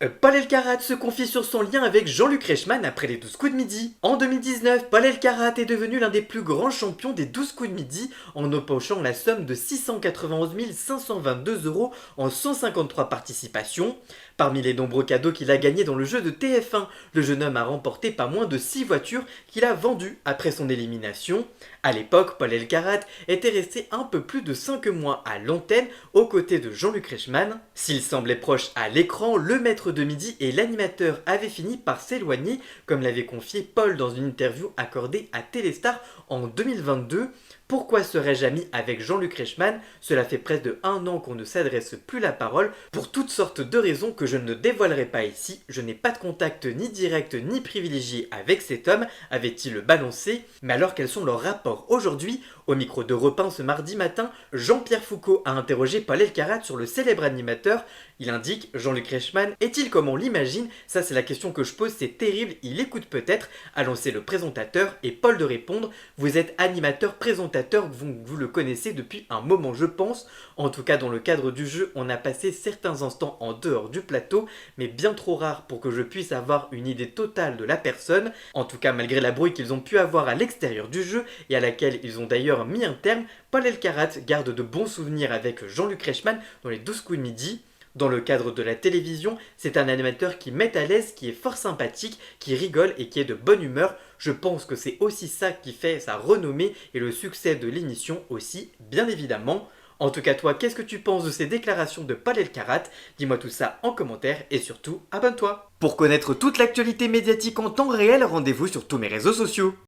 Paul Elkarat se confie sur son lien avec Jean-Luc Reichmann après les 12 coups de midi. En 2019, Paul Elkarat est devenu l'un des plus grands champions des 12 coups de midi en empochant la somme de 691 522 euros en 153 participations. Parmi les nombreux cadeaux qu'il a gagnés dans le jeu de TF1, le jeune homme a remporté pas moins de 6 voitures qu'il a vendues après son élimination. A l'époque, Paul Elkarat était resté un peu plus de 5 mois à l'antenne aux côtés de Jean-Luc Reichmann. S'il semblait proche à l'écran, le maître de midi et l'animateur avaient fini par s'éloigner, comme l'avait confié Paul dans une interview accordée à Téléstar en 2022. Pourquoi serais-je ami avec Jean-Luc Reichmann? Cela fait près de 1 an qu'on ne s'adresse plus la parole pour toutes sortes de raisons que je ne dévoilerai pas ici. Je n'ai pas de contact ni direct ni privilégié avec cet homme, avait-il balancé. Mais alors quels sont leurs rapports aujourd'hui? Au micro d'Europe 1 ce mardi matin, Jean-Pierre Foucault a interrogé Paul Elkarat sur le célèbre animateur. Il indique: Jean-Luc Reichmann est-il comme on l'imagine? Ça c'est la question que je pose, c'est terrible, il écoute peut-être, a lancé le présentateur, et Paul de répondre: vous êtes animateur-présentateur, vous le connaissez depuis un moment je pense. En tout cas dans le cadre du jeu, on a passé certains instants en dehors du plateau, mais bien trop rares pour que je puisse avoir une idée totale de la personne. En tout cas malgré la brouille qu'ils ont pu avoir à l'extérieur du jeu, et à laquelle ils ont d'ailleurs mis un terme, Paul Elkarat garde de bons souvenirs avec Jean-Luc Reichmann dans les 12 coups de midi. Dans le cadre de la télévision, c'est un animateur qui met à l'aise, qui est fort sympathique, qui rigole et qui est de bonne humeur. Je pense que c'est aussi ça qui fait sa renommée et le succès de l'émission aussi, bien évidemment. En tout cas toi, qu'est-ce que tu penses de ces déclarations de Paul Elkarat? Dis-moi tout ça en commentaire et surtout abonne-toi. Pour connaître toute l'actualité médiatique en temps réel, rendez-vous sur tous mes réseaux sociaux.